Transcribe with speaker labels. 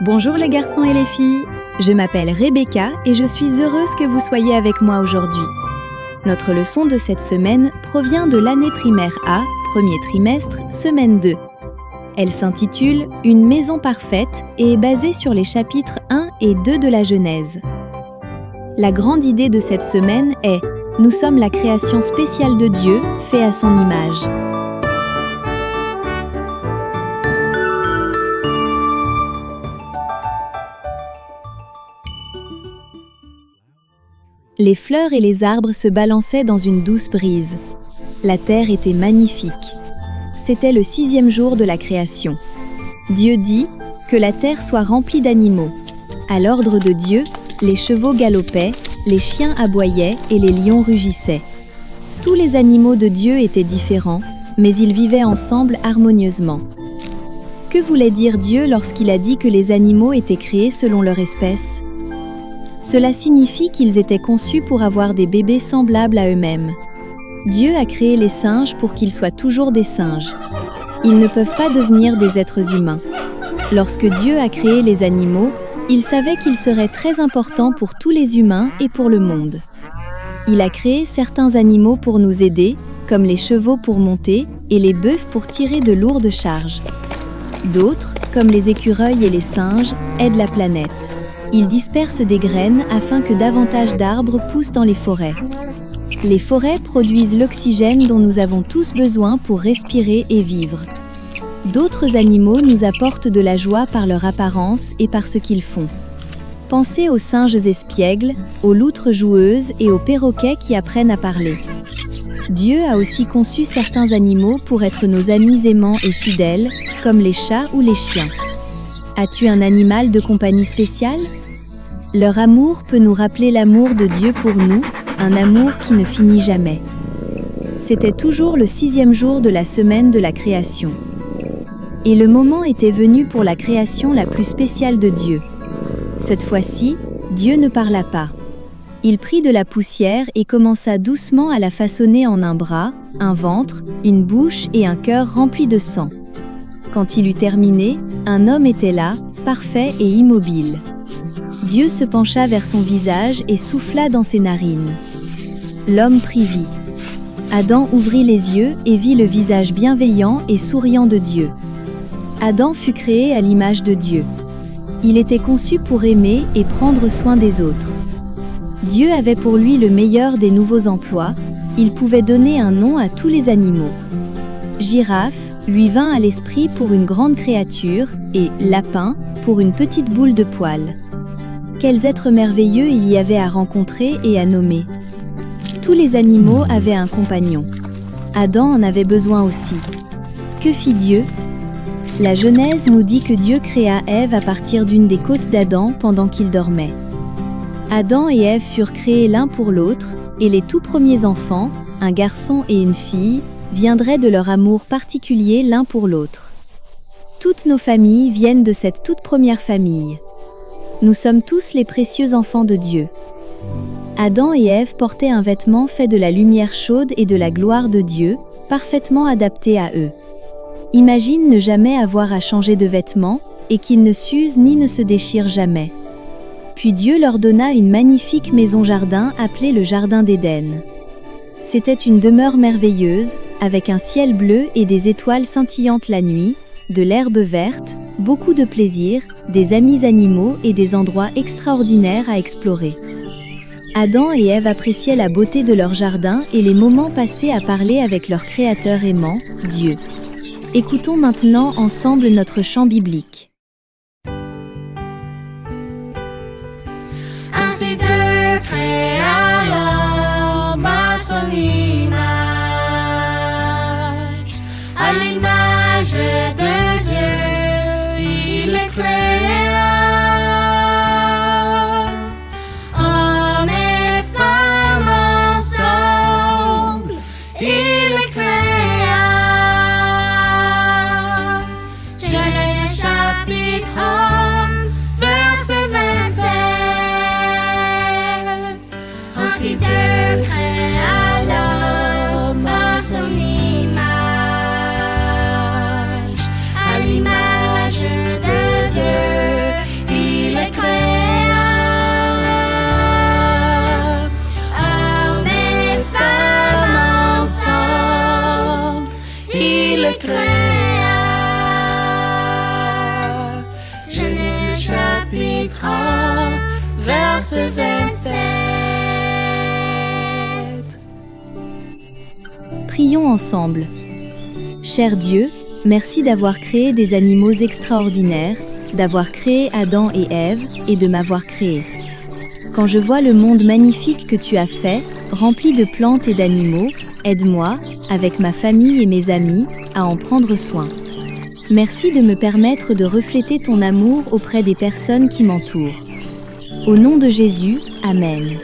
Speaker 1: Bonjour les garçons et les filles, je m'appelle Rebecca et je suis heureuse que vous soyez avec moi aujourd'hui. Notre leçon de cette semaine provient de l'année primaire A, premier trimestre, semaine 2. Elle s'intitule « Une maison parfaite » et est basée sur les chapitres 1 et 2 de la Genèse. La grande idée de cette semaine est « Nous sommes la création spéciale de Dieu, fait à son image ». Les fleurs et les arbres se balançaient dans une douce brise. La terre était magnifique. C'était le 6e jour de la création. Dieu dit que la terre soit remplie d'animaux. À l'ordre de Dieu, les chevaux galopaient, les chiens aboyaient et les lions rugissaient. Tous les animaux de Dieu étaient différents, mais ils vivaient ensemble harmonieusement. Que voulait dire Dieu lorsqu'il a dit que les animaux étaient créés selon leur espèce ? Cela signifie qu'ils étaient conçus pour avoir des bébés semblables à eux-mêmes. Dieu a créé les singes pour qu'ils soient toujours des singes. Ils ne peuvent pas devenir des êtres humains. Lorsque Dieu a créé les animaux, il savait qu'ils seraient très importants pour tous les humains et pour le monde. Il a créé certains animaux pour nous aider, comme les chevaux pour monter et les bœufs pour tirer de lourdes charges. D'autres, comme les écureuils et les singes, aident la planète. Ils dispersent des graines afin que davantage d'arbres poussent dans les forêts. Les forêts produisent l'oxygène dont nous avons tous besoin pour respirer et vivre. D'autres animaux nous apportent de la joie par leur apparence et par ce qu'ils font. Pensez aux singes espiègles, aux loutres joueuses et aux perroquets qui apprennent à parler. Dieu a aussi conçu certains animaux pour être nos amis aimants et fidèles, comme les chats ou les chiens. As-tu un animal de compagnie spécial ? Leur amour peut nous rappeler l'amour de Dieu pour nous, un amour qui ne finit jamais. C'était toujours le 6e jour de la semaine de la création. Et le moment était venu pour la création la plus spéciale de Dieu. Cette fois-ci, Dieu ne parla pas. Il prit de la poussière et commença doucement à la façonner en un bras, un ventre, une bouche et un cœur remplis de sang. Quand il eut terminé, un homme était là, parfait et immobile. Dieu se pencha vers son visage et souffla dans ses narines. L'homme prit vie. Adam ouvrit les yeux et vit le visage bienveillant et souriant de Dieu. Adam fut créé à l'image de Dieu. Il était conçu pour aimer et prendre soin des autres. Dieu avait pour lui le meilleur des nouveaux emplois. Il pouvait donner un nom à tous les animaux. Girafe lui vint à l'esprit pour une grande créature et lapin pour une petite boule de poils. Quels êtres merveilleux il y avait à rencontrer et à nommer. Tous les animaux avaient un compagnon. Adam en avait besoin aussi. Que fit Dieu ? La Genèse nous dit que Dieu créa Ève à partir d'une des côtes d'Adam pendant qu'il dormait. Adam et Ève furent créés l'un pour l'autre, et les tout premiers enfants, un garçon et une fille, viendraient de leur amour particulier l'un pour l'autre. Toutes nos familles viennent de cette toute première famille. Nous sommes tous les précieux enfants de Dieu. Adam et Ève portaient un vêtement fait de la lumière chaude et de la gloire de Dieu, parfaitement adapté à eux. Imagine ne jamais avoir à changer de vêtements et qu'ils ne s'usent ni ne se déchirent jamais. Puis Dieu leur donna une magnifique maison-jardin appelée le Jardin d'Éden. C'était une demeure merveilleuse, avec un ciel bleu et des étoiles scintillantes la nuit, de l'herbe verte, beaucoup de plaisir, des amis animaux et des endroits extraordinaires à explorer. Adam et Ève appréciaient la beauté de leur jardin et les moments passés à parler avec leur Créateur aimant, Dieu. Écoutons maintenant ensemble notre chant biblique.
Speaker 2: Ainsi Dieu créa l'homme à son image, à l'image de Dieu, il les créa. Homme et femme ensemble, il les créa. Genèse chapitre 1, verset 27. Ainsi Dieu
Speaker 1: Prions ensemble. Cher Dieu, merci d'avoir créé des animaux extraordinaires, d'avoir créé Adam et Ève et de m'avoir créé. Quand je vois le monde magnifique que tu as fait, rempli de plantes et d'animaux, aide-moi, avec ma famille et mes amis, à en prendre soin. Merci de me permettre de refléter ton amour auprès des personnes qui m'entourent. Au nom de Jésus, Amen.